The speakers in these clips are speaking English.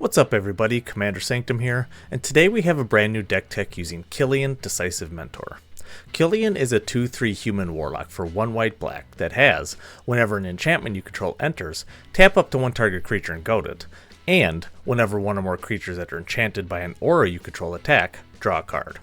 What's up everybody, Commander Sanctum here, and today we have a brand new deck tech using Killian, Decisive Mentor. Killian is a 2/3 human warlock for 1 white black that has, whenever an enchantment you control enters, tap up to 1 target creature and goad it, and whenever 1 or more creatures that are enchanted by an aura you control attack, draw a card.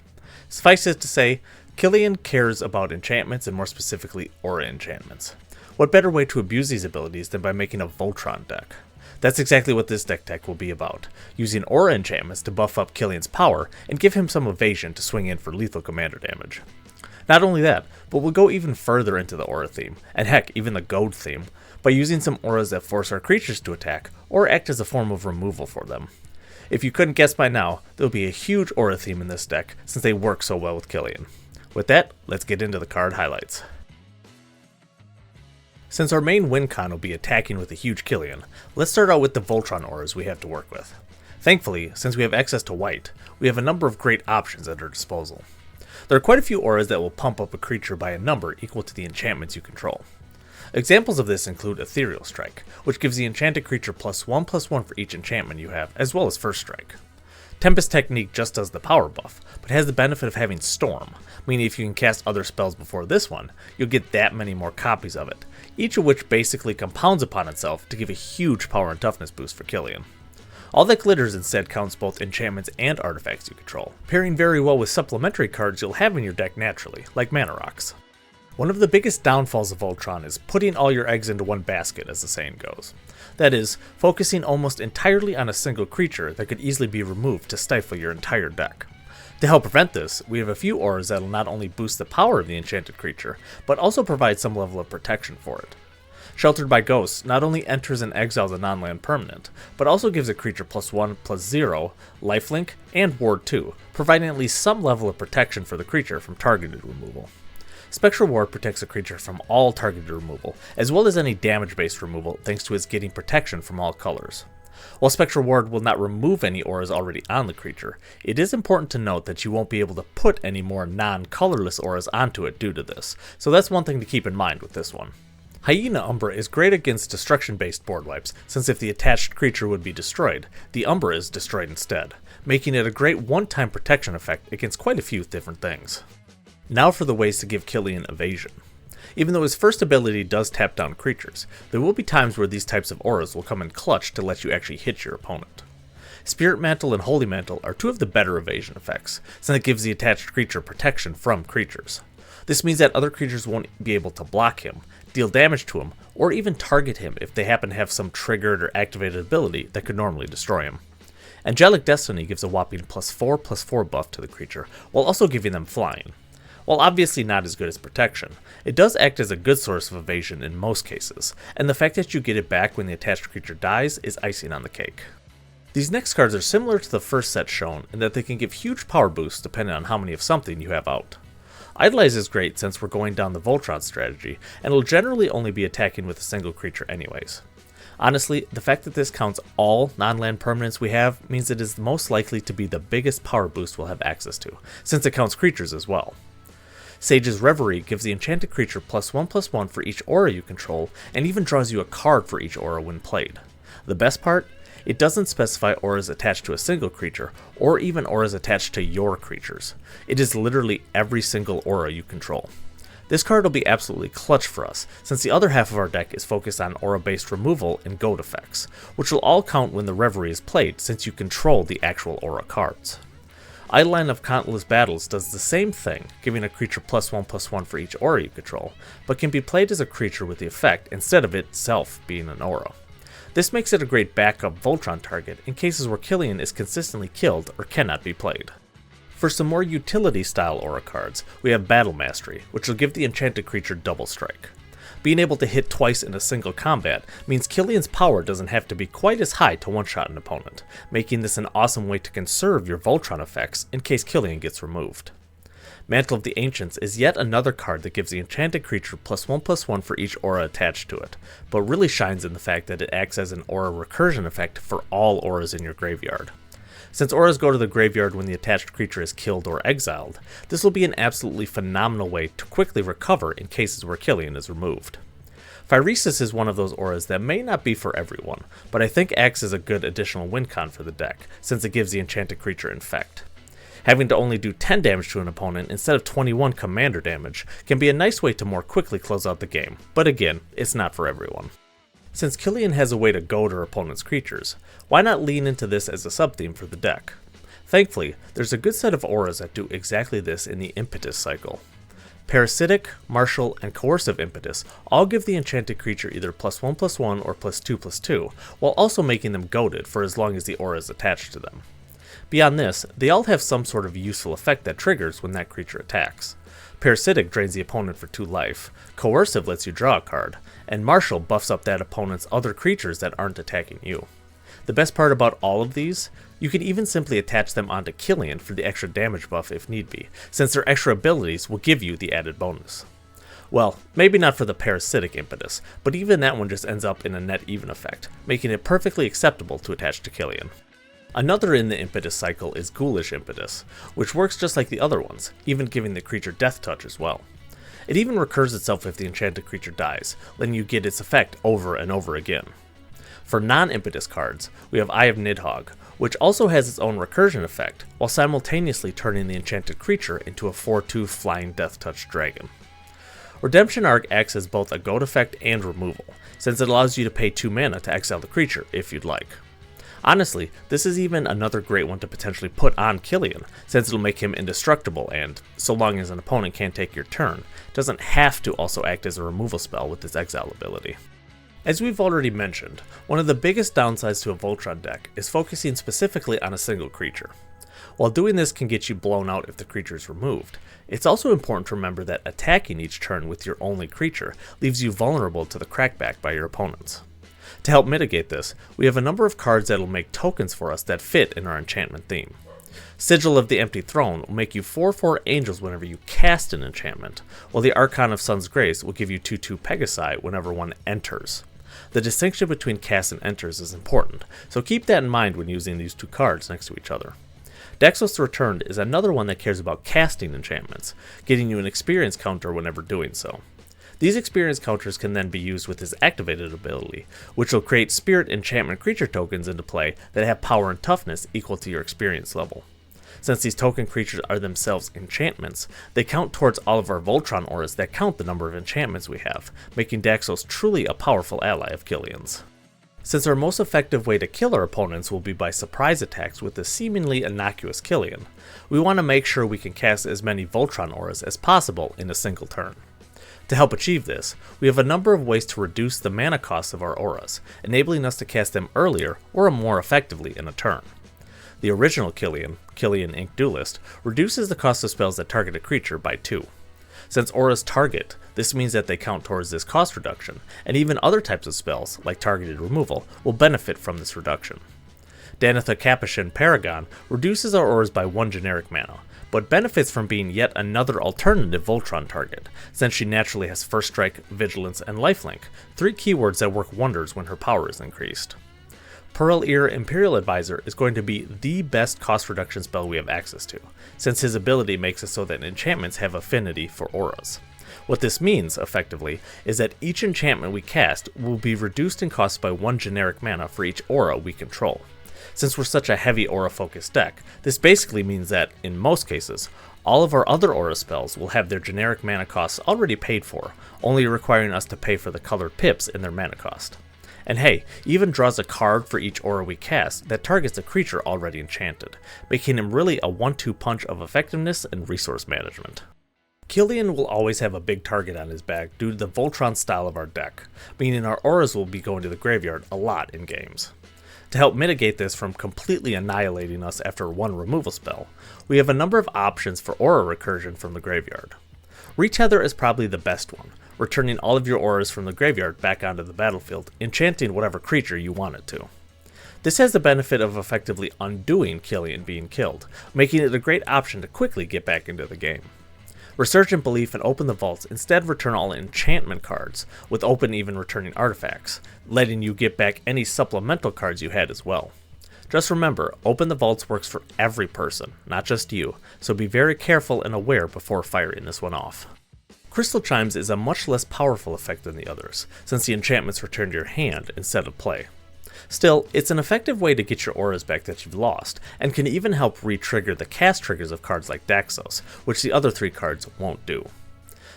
Suffice it to say, Killian cares about enchantments and more specifically aura enchantments. What better way to abuse these abilities than by making a Voltron deck? That's exactly what this deck tech will be about, using aura enchantments to buff up Killian's power and give him some evasion to swing in for lethal commander damage. Not only that, but we'll go even further into the aura theme, and heck, even the goad theme, by using some auras that force our creatures to attack, or act as a form of removal for them. If you couldn't guess by now, there'll be a huge aura theme in this deck, since they work so well with Killian. With that, let's get into the card highlights. Since our main win con will be attacking with a huge Killian, let's start out with the Voltron auras we have to work with. Thankfully, since we have access to white, we have a number of great options at our disposal. There are quite a few auras that will pump up a creature by a number equal to the enchantments you control. Examples of this include Ethereal Strike, which gives the enchanted creature +1/+1 for each enchantment you have, as well as First Strike. Tempest Technique just does the power buff, but has the benefit of having Storm, meaning if you can cast other spells before this one, you'll get that many more copies of it, each of which basically compounds upon itself to give a huge power and toughness boost for Killian. All That Glitters instead counts both enchantments and artifacts you control, pairing very well with supplementary cards you'll have in your deck naturally, like Mana Rocks. One of the biggest downfalls of Voltron is putting all your eggs into one basket, as the saying goes. That is, focusing almost entirely on a single creature that could easily be removed to stifle your entire deck. To help prevent this, we have a few auras that'll not only boost the power of the enchanted creature, but also provide some level of protection for it. Sheltered by Ghosts not only enters and exiles a non-land permanent, but also gives a creature +1/+0, lifelink, and ward 2, providing at least some level of protection for the creature from targeted removal. Spectral Ward protects a creature from all targeted removal, as well as any damage-based removal thanks to its getting protection from all colors. While Spectral Ward will not remove any auras already on the creature, it is important to note that you won't be able to put any more non-colorless auras onto it due to this, so that's one thing to keep in mind with this one. Hyena Umbra is great against destruction-based board wipes, since if the attached creature would be destroyed, the Umbra is destroyed instead, making it a great one-time protection effect against quite a few different things. Now for the ways to give Killian evasion. Even though his first ability does tap down creatures, there will be times where these types of auras will come in clutch to let you actually hit your opponent. Spirit Mantle and Holy Mantle are 2 of the better evasion effects, since it gives the attached creature protection from creatures. This means that other creatures won't be able to block him, deal damage to him, or even target him if they happen to have some triggered or activated ability that could normally destroy him. Angelic Destiny gives a whopping +4/+4 buff to the creature, while also giving them flying. While obviously not as good as protection, it does act as a good source of evasion in most cases, and the fact that you get it back when the attached creature dies is icing on the cake. These next cards are similar to the first set shown in that they can give huge power boosts depending on how many of something you have out. Idolize is great since we're going down the Voltron strategy, and will generally only be attacking with a single creature anyways. Honestly, the fact that this counts all non-land permanents we have means it is most likely to be the biggest power boost we'll have access to, since it counts creatures as well. Sage's Reverie gives the enchanted creature +1/+1 for each aura you control, and even draws you a card for each aura when played. The best part? It doesn't specify auras attached to a single creature, or even auras attached to your creatures. It is literally every single aura you control. This card will be absolutely clutch for us, since the other half of our deck is focused on aura-based removal and goad effects, which will all count when the Reverie is played since you control the actual aura cards. Eidolon of Countless Battles does the same thing, giving a creature +1/+1 for each aura you control, but can be played as a creature with the effect instead of itself being an aura. This makes it a great backup Voltron target in cases where Killian is consistently killed or cannot be played. For some more utility style aura cards, we have Battle Mastery, which will give the enchanted creature double strike. Being able to hit twice in a single combat means Killian's power doesn't have to be quite as high to one-shot an opponent, making this an awesome way to conserve your Voltron effects in case Killian gets removed. Mantle of the Ancients is yet another card that gives the enchanted creature +1/+1 for each aura attached to it, but really shines in the fact that it acts as an aura recursion effect for all auras in your graveyard. Since auras go to the graveyard when the attached creature is killed or exiled, this will be an absolutely phenomenal way to quickly recover in cases where Killian is removed. Phyresis is one of those auras that may not be for everyone, but I think acts as a good additional win con for the deck, since it gives the enchanted creature Infect. Having to only do 10 damage to an opponent instead of 21 commander damage can be a nice way to more quickly close out the game, but again, it's not for everyone. Since Killian has a way to goad her opponent's creatures, why not lean into this as a sub-theme for the deck? Thankfully, there's a good set of auras that do exactly this in the Impetus cycle. Parasitic, Martial, and Coercive Impetus all give the enchanted creature either +1/+1 or +2/+2, while also making them goaded for as long as the aura is attached to them. Beyond this, they all have some sort of useful effect that triggers when that creature attacks. Parasitic drains the opponent for 2 life, Coercive lets you draw a card, and Martial buffs up that opponent's other creatures that aren't attacking you. The best part about all of these, you can even simply attach them onto Killian for the extra damage buff if need be, since their extra abilities will give you the added bonus. Well, maybe not for the Parasitic Impetus, but even that one just ends up in a net even effect, making it perfectly acceptable to attach to Killian. Another in the Impetus cycle is Ghoulish Impetus, which works just like the other ones, even giving the creature Death Touch as well. It even recurs itself if the enchanted creature dies, letting you get its effect over and over again. For non-Impetus cards, we have Eye of Nidhogg, which also has its own recursion effect, while simultaneously turning the enchanted creature into a 4/2 flying Death Touch dragon. Redemption Arc acts as both a goad effect and removal, since it allows you to pay 2 mana to exile the creature if you'd like. Honestly, this is even another great one to potentially put on Killian, since it'll make him indestructible and, so long as an opponent can't take your turn, doesn't have to also act as a removal spell with its exile ability. As we've already mentioned, one of the biggest downsides to a Voltron deck is focusing specifically on a single creature. While doing this can get you blown out if the creature is removed, it's also important to remember that attacking each turn with your only creature leaves you vulnerable to the crackback by your opponents. To help mitigate this, we have a number of cards that will make tokens for us that fit in our enchantment theme. Sigil of the Empty Throne will make you 4/4 angels whenever you cast an enchantment, while the Archon of Sun's Grace will give you 2/2 Pegasi whenever one enters. The distinction between cast and enters is important, so keep that in mind when using these 2 cards next to each other. Dexos Returned is another one that cares about casting enchantments, getting you an experience counter whenever doing so. These experience counters can then be used with his activated ability, which will create spirit enchantment creature tokens into play that have power and toughness equal to your experience level. Since these token creatures are themselves enchantments, they count towards all of our Voltron auras that count the number of enchantments we have, making Daxos truly a powerful ally of Killian's. Since our most effective way to kill our opponents will be by surprise attacks with the seemingly innocuous Killian, we want to make sure we can cast as many Voltron auras as possible in a single turn. To help achieve this, we have a number of ways to reduce the mana cost of our auras, enabling us to cast them earlier or more effectively in a turn. The original Killian, Killian Ink Duelist, reduces the cost of spells that target a creature by 2. Since auras target, this means that they count towards this cost reduction, and even other types of spells, like targeted removal, will benefit from this reduction. Danitha Capuchin Paragon reduces our auras by 1 generic mana, but benefits from being yet another alternative Voltron target, since she naturally has First Strike, Vigilance, and Lifelink, 3 keywords that work wonders when her power is increased. Pearl Ear Imperial Advisor is going to be the best cost reduction spell we have access to, since his ability makes it so that enchantments have affinity for auras. What this means, effectively, is that each enchantment we cast will be reduced in cost by 1 generic mana for each aura we control. Since we're such a heavy aura-focused deck, this basically means that, in most cases, all of our other aura spells will have their generic mana costs already paid for, only requiring us to pay for the colored pips in their mana cost. And hey, even draws a card for each aura we cast that targets a creature already enchanted, making him really a 1-2 punch of effectiveness and resource management. Killian will always have a big target on his back due to the Voltron style of our deck, meaning our auras will be going to the graveyard a lot in games. To help mitigate this from completely annihilating us after 1 removal spell, we have a number of options for aura recursion from the graveyard. Retether is probably the best one, returning all of your auras from the graveyard back onto the battlefield, enchanting whatever creature you want it to. This has the benefit of effectively undoing Killian being killed, making it a great option to quickly get back into the game. Resurgent Belief and Open the Vaults instead return all enchantment cards, with Open even returning artifacts, letting you get back any supplemental cards you had as well. Just remember, Open the Vaults works for every person, not just you, so be very careful and aware before firing this one off. Crystal Chimes is a much less powerful effect than the others, since the enchantments return to your hand instead of play. Still, it's an effective way to get your auras back that you've lost, and can even help re-trigger the cast triggers of cards like Daxos, which the other 3 cards won't do.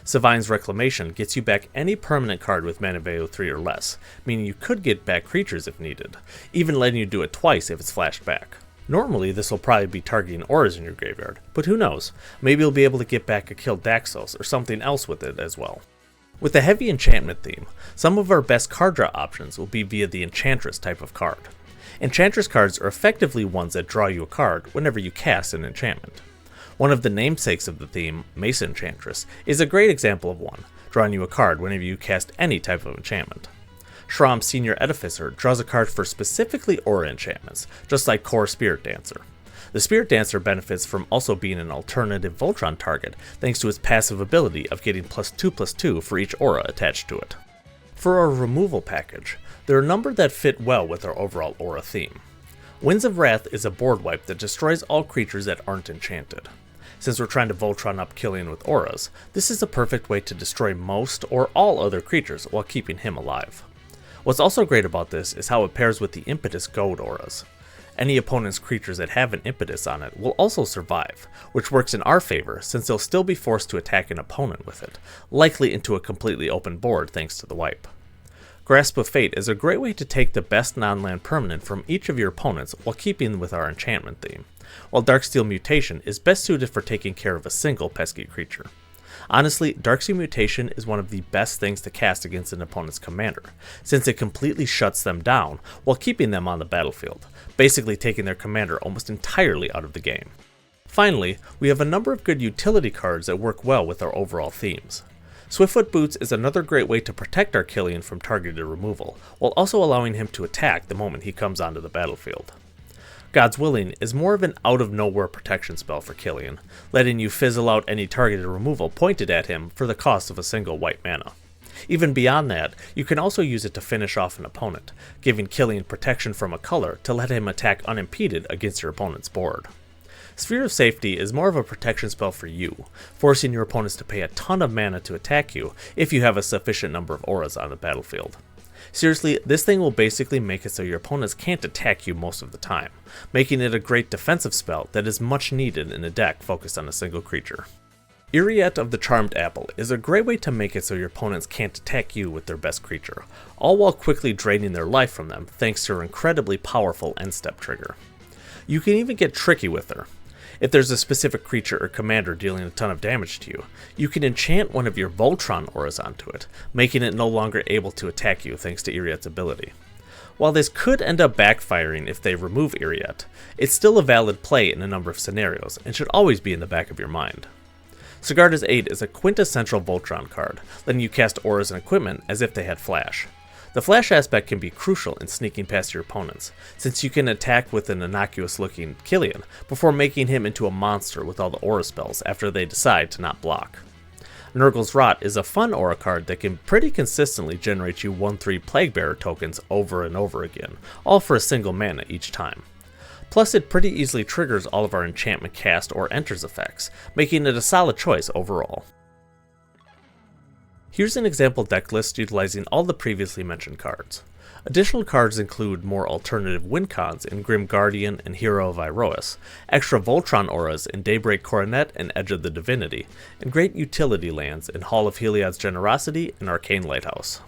Sevine's Reclamation gets you back any permanent card with mana value 3 or less, meaning you could get back creatures if needed, even letting you do it twice if it's flashed back. Normally this will probably be targeting auras in your graveyard, but who knows, maybe you'll be able to get back a killed Daxos or something else with it as well. With the heavy enchantment theme, some of our best card draw options will be via the Enchantress type of card. Enchantress cards are effectively ones that draw you a card whenever you cast an enchantment. One of the namesakes of the theme, Mesa Enchantress, is a great example of one, drawing you a card whenever you cast any type of enchantment. Shram's Senior Edificer draws a card for specifically aura enchantments, just like Core Spirit Dancer. The Spirit Dancer benefits from also being an alternative Voltron target thanks to its passive ability of getting +2/+2 for each aura attached to it. For our removal package, there are a number that fit well with our overall aura theme. Winds of Wrath is a board wipe that destroys all creatures that aren't enchanted. Since we're trying to Voltron up Killian with auras, this is a perfect way to destroy most or all other creatures while keeping him alive. What's also great about this is how it pairs with the Impetus Goad auras. Any opponent's creatures that have an Impetus on it will also survive, which works in our favor since they'll still be forced to attack an opponent with it, likely into a completely open board thanks to the wipe. Grasp of Fate is a great way to take the best non-land permanent from each of your opponents while keeping with our enchantment theme, while Darksteel Mutation is best suited for taking care of a single pesky creature. Honestly, Darksteel Mutation is one of the best things to cast against an opponent's commander, since it completely shuts them down while keeping them on the battlefield, basically taking their commander almost entirely out of the game. Finally, we have a number of good utility cards that work well with our overall themes. Swiftfoot Boots is another great way to protect our Killian from targeted removal, while also allowing him to attack the moment he comes onto the battlefield. God's Willing is more of an out-of-nowhere protection spell for Killian, letting you fizzle out any targeted removal pointed at him for the cost of a single white mana. Even beyond that, you can also use it to finish off an opponent, giving Killian protection from a color to let him attack unimpeded against your opponent's board. Sphere of Safety is more of a protection spell for you, forcing your opponents to pay a ton of mana to attack you if you have a sufficient number of auras on the battlefield. Seriously, this thing will basically make it so your opponents can't attack you most of the time, making it a great defensive spell that is much needed in a deck focused on a single creature. Iriette of the Charmed Apple is a great way to make it so your opponents can't attack you with their best creature, all while quickly draining their life from them thanks to her incredibly powerful end step trigger. You can even get tricky with her. If there's a specific creature or commander dealing a ton of damage to you, you can enchant one of your Voltron auras onto it, making it no longer able to attack you thanks to Iriette's ability. While this could end up backfiring if they remove Iriette, it's still a valid play in a number of scenarios and should always be in the back of your mind. Sigarda's Aid is a quintessential Voltron card, letting you cast auras and equipment as if they had flash. The flash aspect can be crucial in sneaking past your opponents, since you can attack with an innocuous-looking Killian before making him into a monster with all the aura spells after they decide to not block. Nurgle's Rot is a fun aura card that can pretty consistently generate you 1/3 Plaguebearer tokens over and over again, all for a single mana each time. Plus it pretty easily triggers all of our enchantment cast or enters effects, making it a solid choice overall. Here's an example deck list utilizing all the previously mentioned cards. Additional cards include more alternative win cons in Grim Guardian and Hero of Iroas, extra Voltron auras in Daybreak Coronet and Edge of the Divinity, and great utility lands in Hall of Heliod's Generosity and Arcane Lighthouse.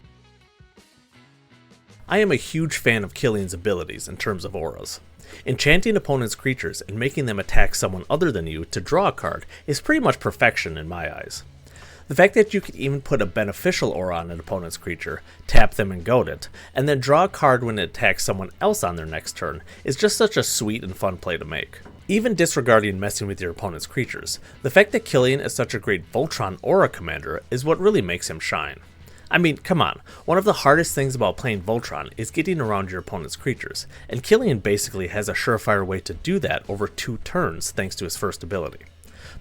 I am a huge fan of Killian's abilities in terms of auras. Enchanting opponents' creatures and making them attack someone other than you to draw a card is pretty much perfection in my eyes. The fact that you can even put a beneficial aura on an opponent's creature, tap them and goad it, and then draw a card when it attacks someone else on their next turn is just such a sweet and fun play to make. Even disregarding messing with your opponent's creatures, the fact that Killian is such a great Voltron aura commander is what really makes him shine. I mean, come on, one of the hardest things about playing Voltron is getting around your opponent's creatures, and Killian basically has a surefire way to do that over 2 turns thanks to his first ability.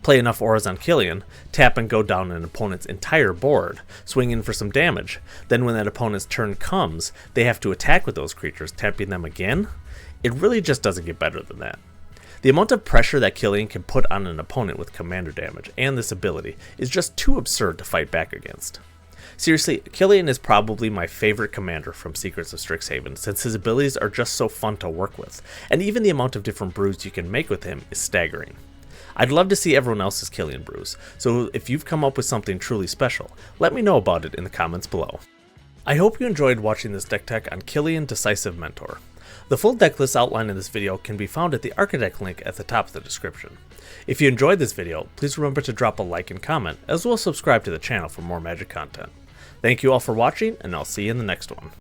Play enough auras on Killian, tap and go down an opponent's entire board, swing in for some damage, then when that opponent's turn comes, they have to attack with those creatures, tapping them again? It really just doesn't get better than that. The amount of pressure that Killian can put on an opponent with commander damage and this ability is just too absurd to fight back against. Seriously, Killian is probably my favorite commander from Secrets of Strixhaven since his abilities are just so fun to work with, and even the amount of different brews you can make with him is staggering. I'd love to see everyone else's Killian brews, so if you've come up with something truly special, let me know about it in the comments below. I hope you enjoyed watching this deck tech on Killian Decisive Mentor. The full deck list outlined in this video can be found at the Architect link at the top of the description. If you enjoyed this video, please remember to drop a like and comment, as well as subscribe to the channel for more Magic content. Thank you all for watching, and I'll see you in the next one.